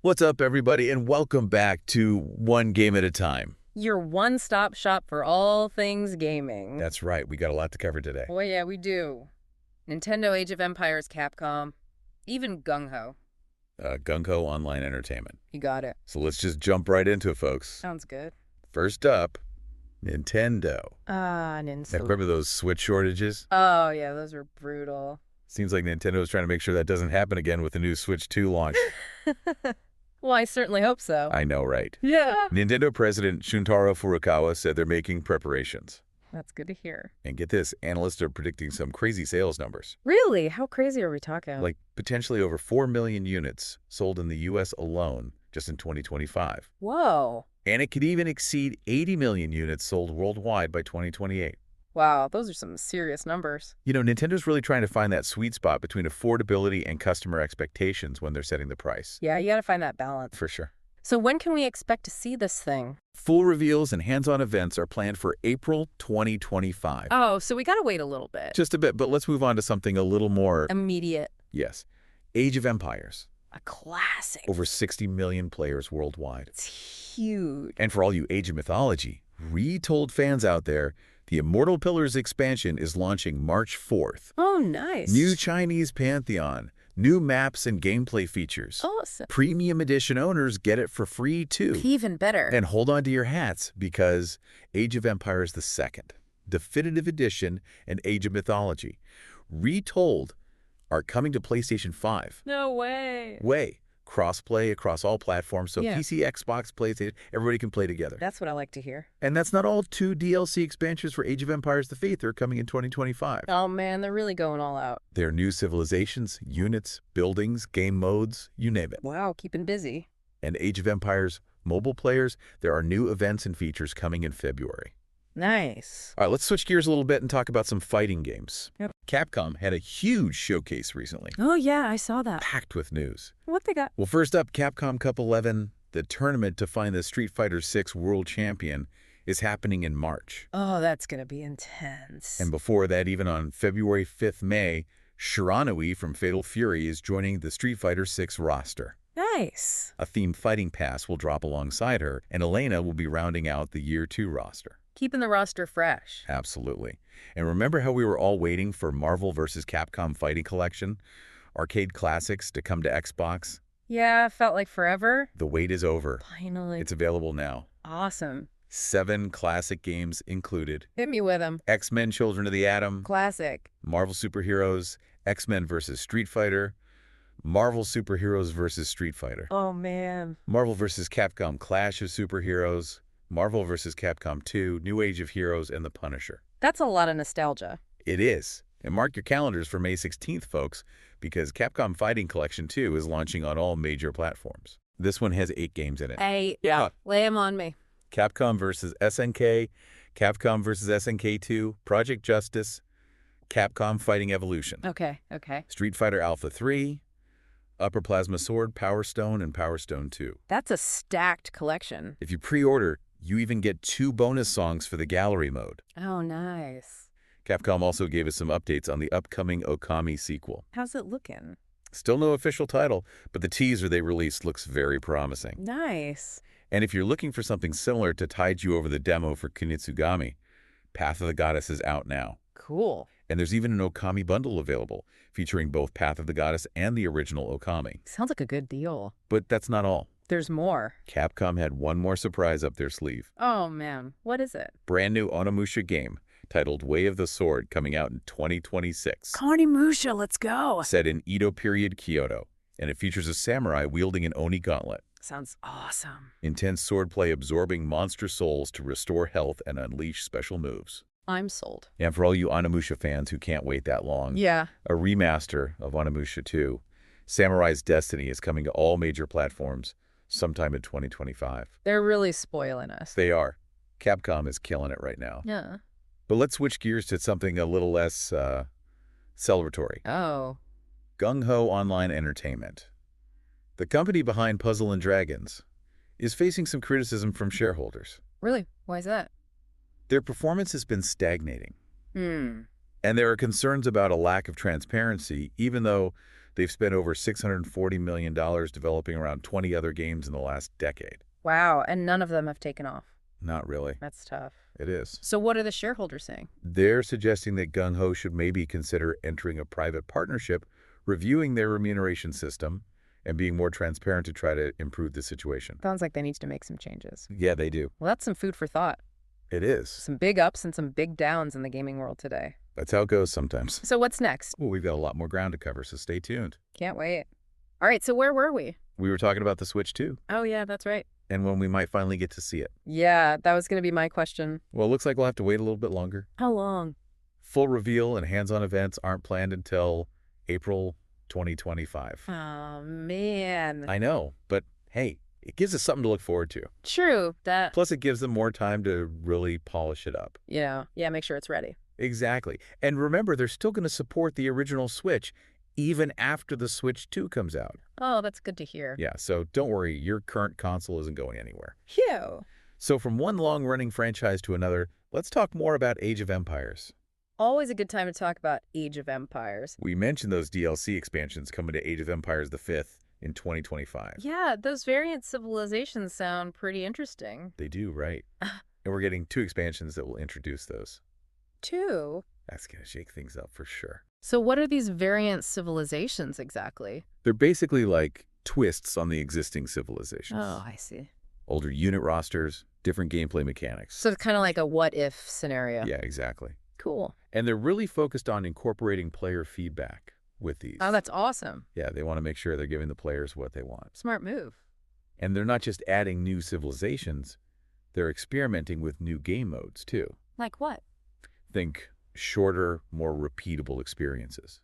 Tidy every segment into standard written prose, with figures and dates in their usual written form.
What's up, everybody, and welcome back to One Game at a Time. Your one-stop shop for all things gaming. That's right, we got a lot to cover today. Oh yeah, we do. Nintendo, Age of Empires, Capcom, even GungHo. GungHo Online Entertainment. You got it. So let's just jump right into it, folks. Sounds good. First up, Nintendo. Nintendo. Remember those Switch shortages? Oh yeah, those were brutal. Seems like Nintendo is trying to make sure that doesn't happen again with the new Switch 2 launch. Well, I certainly hope so. I know, right? Yeah. Nintendo President Shuntaro Furukawa said they're making preparations. That's good to hear. And get this, analysts are predicting some crazy sales numbers. Really? How crazy are we talking? Like potentially over 4 million units sold in the U.S. alone just in 2025. Whoa. And it could even exceed 80 million units sold worldwide by 2028. Wow, those are some serious numbers. You know, Nintendo's really trying to find that sweet spot between affordability and customer expectations when they're setting the price. Yeah, you gotta find that balance. For sure. So when can we expect to see this thing? Full reveals and hands-on events are planned for April 2025. Oh, so we gotta wait a little bit. Just a bit, but let's move on to something a little more... Immediate. Yes. Age of Empires. A classic. Over 60 million players worldwide. It's huge. And for all you Age of Mythology, retold fans out there, the Immortal Pillars expansion is launching March 4th. Oh, nice. New Chinese Pantheon, new maps and gameplay features. Awesome. Premium edition owners get it for free too. Even better. And hold on to your hats because Age of Empires II, Definitive Edition, and Age of Mythology, retold, are coming to PlayStation 5. No way. Cross-play across all platforms, so Yeah. PC, Xbox, PlayStation, everybody can play together. That's what I like to hear. And that's not all. 2 DLC expansions for Age of Empires: The Faith are coming in 2025. Oh man, they're really going all out. There are new civilizations, units, buildings, game modes, you name it. Wow, keeping busy. And Age of Empires mobile players, there are new events and features coming in February. Nice. All right, let's switch gears a little bit and talk about some fighting games. Yep. Capcom had a huge showcase recently, Oh yeah, I saw that. packed with news. What they got? Well, first up, Capcom Cup 11, the tournament to find the Street Fighter VI World Champion, is happening in March. Oh, that's gonna be intense. And before that, even on February 5th, May, Shiranui from Fatal Fury is joining the Street Fighter VI roster. Nice. A themed fighting pass will drop alongside her, and Elena will be rounding out the Year 2 roster. Keeping the roster fresh. Absolutely. And remember how we were all waiting for Marvel vs. Capcom Fighting Collection, arcade classics, to come to Xbox? Yeah, felt like forever. The wait is over. Finally. It's available now. Awesome. 7 classic games included. Hit me with them. X-Men Children of the Atom, Classic. Marvel Superheroes, X-Men vs. Street Fighter, Marvel Superheroes vs. Street Fighter, Oh man. Marvel vs. Capcom Clash of Superheroes, Marvel vs. Capcom 2, New Age of Heroes, and The Punisher. That's a lot of nostalgia. It is. And mark your calendars for May 16th, folks, because Capcom Fighting Collection 2 is launching on all major platforms. This one has 8 games in it. Hey, Yeah. lay them on me. Capcom vs. SNK, Capcom vs. SNK 2, Project Justice, Capcom Fighting Evolution, Okay. Street Fighter Alpha 3, Upper Plasma Sword, Power Stone, and Power Stone 2. That's a stacked collection. If you pre-order, you even get 2 bonus songs for the gallery mode. Oh, nice. Capcom also gave us some updates on the upcoming Okami sequel. How's it looking? Still no official title, but the teaser they released looks very promising. Nice. And if you're looking for something similar to tide you over the demo for Kunitsugami, Path of the Goddess is out now. Cool. And there's even an Okami bundle available, featuring both Path of the Goddess and the original Okami. Sounds like a good deal. But that's not all. There's more. Capcom had one more surprise up their sleeve. Oh, man. What is it? Brand new Onimusha game, titled Way of the Sword, coming out in 2026. Onimusha, let's go. Set in Edo period Kyoto, and it features a samurai wielding an Oni gauntlet. Sounds awesome. Intense swordplay absorbing monster souls to restore health and unleash special moves. I'm sold. And for all you Onimusha fans who can't wait that long, Yeah. a remaster of Onimusha 2, Samurai's Destiny, is coming to all major platforms sometime in 2025. They're really spoiling us. They are. Capcom is killing it right now. Yeah. But let's switch gears to something a little less celebratory. Oh. GungHo Online Entertainment. The company behind Puzzle & Dragons is facing some criticism from shareholders. Really? Why is that? Their performance has been stagnating, Hmm. and there are concerns about a lack of transparency, even though They've spent over $640 million developing around 20 other games in the last decade. Wow, and none of them have taken off. Not really. That's tough. It is. So what are the shareholders saying? They're suggesting that GungHo should maybe consider entering a private partnership, reviewing their remuneration system, and being more transparent to try to improve the situation. Sounds like they need to make some changes. Yeah, they do. Well, that's some food for thought. It is. Some big ups and some big downs in the gaming world today. That's how it goes sometimes. So what's next? Well, we've got a lot more ground to cover, so stay tuned. Can't wait. All right, so where were we? We were talking about the Switch 2, Oh, yeah, that's right. and when we might finally get to see it. Yeah, that was going to be my question. Well, it looks like we'll have to wait a little bit longer. How long? Full reveal and hands-on events aren't planned until April 2025. Oh, man. I know, but hey, it gives us something to look forward to. True, that... Plus, it gives them more time to really polish it up. Yeah, make sure it's ready. Exactly. And remember, they're still going to support the original Switch even after the Switch 2 comes out. Oh, that's good to hear. Yeah, so don't worry, your current console isn't going anywhere. Phew. So from one long-running franchise to another, let's talk more about Age of Empires. Always a good time to talk about Age of Empires. We mentioned those DLC expansions coming to Age of Empires V in 2025. Yeah, those variant civilizations sound pretty interesting. They do, right? And we're getting 2 expansions that will introduce those. 2? That's going to shake things up for sure. So what are these variant civilizations exactly? They're basically like twists on the existing civilizations. Oh, I see. Older unit rosters, different gameplay mechanics. So it's kind of like a what-if scenario. Yeah, exactly. Cool. And they're really focused on incorporating player feedback with these. Oh, that's awesome. Yeah, they want to make sure they're giving the players what they want. Smart move. And they're not just adding new civilizations, they're experimenting with new game modes too. Like what? Think shorter, more repeatable experiences.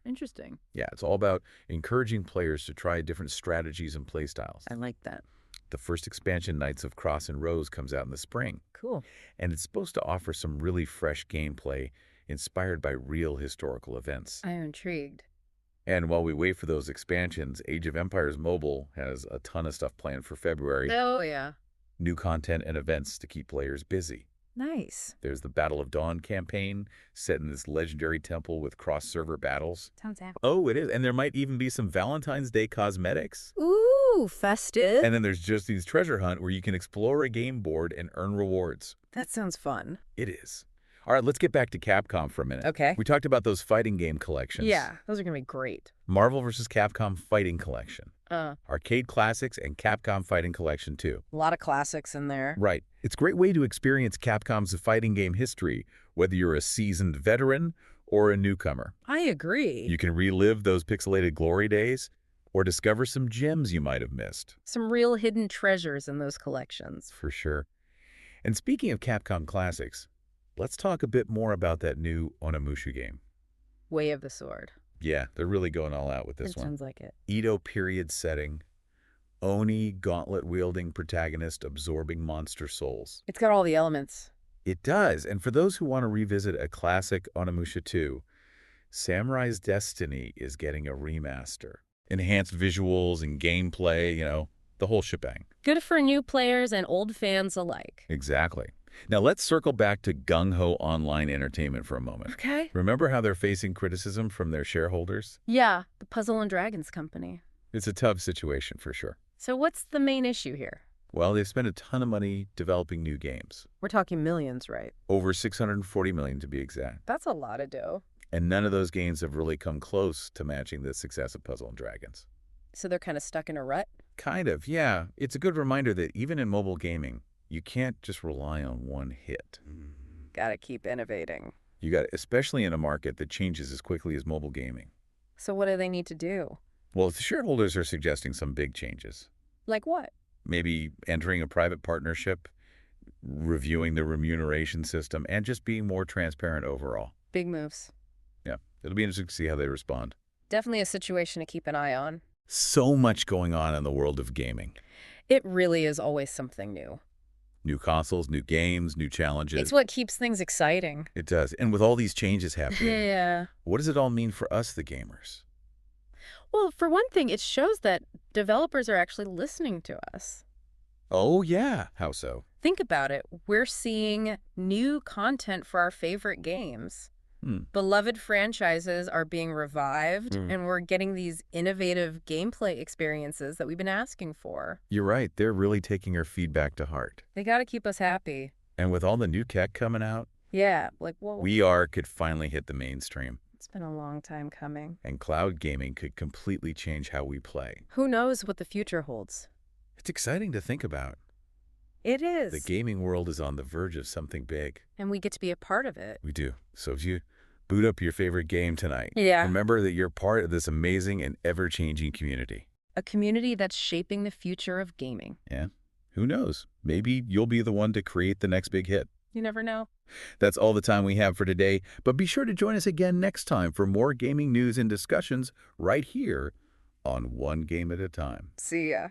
Interesting. Yeah, it's all about encouraging players to try different strategies and playstyles. I like that. The first expansion, Knights of Cross and Rose, comes out in the spring. Cool. And it's supposed to offer some really fresh gameplay inspired by real historical events. I am intrigued. And while we wait for those expansions, Age of Empires Mobile has a ton of stuff planned for February. Oh, yeah. New content and events to keep players busy. Nice. There's the Battle of Dawn campaign, set in this legendary temple with cross-server battles. Sounds epic. Oh, it is. And there might even be some Valentine's Day cosmetics. Ooh, festive. And then there's just these treasure hunt where you can explore a game board and earn rewards. That sounds fun. It is. All right, let's get back to Capcom for a minute. Okay. We talked about those fighting game collections. Yeah, those are going to be great. Marvel vs. Capcom Fighting Collection. Arcade Classics and Capcom Fighting Collection 2. A lot of classics in there. Right. It's a great way to experience Capcom's fighting game history, whether you're a seasoned veteran or a newcomer. I agree. You can relive those pixelated glory days or discover some gems you might have missed. Some real hidden treasures in those collections. For sure. And speaking of Capcom Classics, let's talk a bit more about that new Onimusha game. Way of the Sword. Yeah, they're really going all out with this one. Sounds like it. Edo period setting, Oni gauntlet-wielding protagonist absorbing monster souls. It's got all the elements. It does, and for those who want to revisit a classic Onimusha 2, Samurai's Destiny is getting a remaster. Enhanced visuals and gameplay, the whole shebang. Good for new players and old fans alike. Exactly. Now let's circle back to GungHo Online Entertainment for a moment. Okay. Remember how they're facing criticism from their shareholders? Yeah, the Puzzle and Dragons company. It's a tough situation for sure. So what's the main issue here? Well, they've spent a ton of money developing new games. We're talking millions, right? Over $640 million to be exact. That's a lot of dough. And none of those games have really come close to matching the success of Puzzle and Dragons. So they're kind of stuck in a rut? Kind of, yeah. It's a good reminder that even in mobile gaming, you can't just rely on one hit. Gotta keep innovating. You got, especially in a market that changes as quickly as mobile gaming. So what do they need to do? Well, the shareholders are suggesting some big changes. Like what? Maybe entering a private partnership, reviewing the remuneration system, and just being more transparent overall. Big moves. Yeah, it'll be interesting to see how they respond. Definitely a situation to keep an eye on. So much going on in the world of gaming. It really is always something new. New consoles, new games, new challenges. It's what keeps things exciting. It does. And with all these changes happening, Yeah. what does it all mean for us, the gamers? Well, for one thing, it shows that developers are actually listening to us. Oh, yeah. How so? Think about it. We're seeing new content for our favorite games. Beloved franchises are being revived, Mm. and we're getting these innovative gameplay experiences that we've been asking for. You're right. They're really taking our feedback to heart. They got to keep us happy. And with all the new tech coming out, Yeah, like, whoa, VR could finally hit the mainstream. it's been a long time coming. And cloud gaming could completely change how we play. Who knows what the future holds? It's exciting to think about. It is. The gaming world is on the verge of something big. And we get to be a part of it. We do. So if you boot up your favorite game tonight, Yeah. remember that you're part of this amazing and ever-changing community. A community that's shaping the future of gaming. Yeah. Who knows? Maybe you'll be the one to create the next big hit. You never know. That's all the time we have for today, but be sure to join us again next time for more gaming news and discussions right here on One Game at a Time. See ya.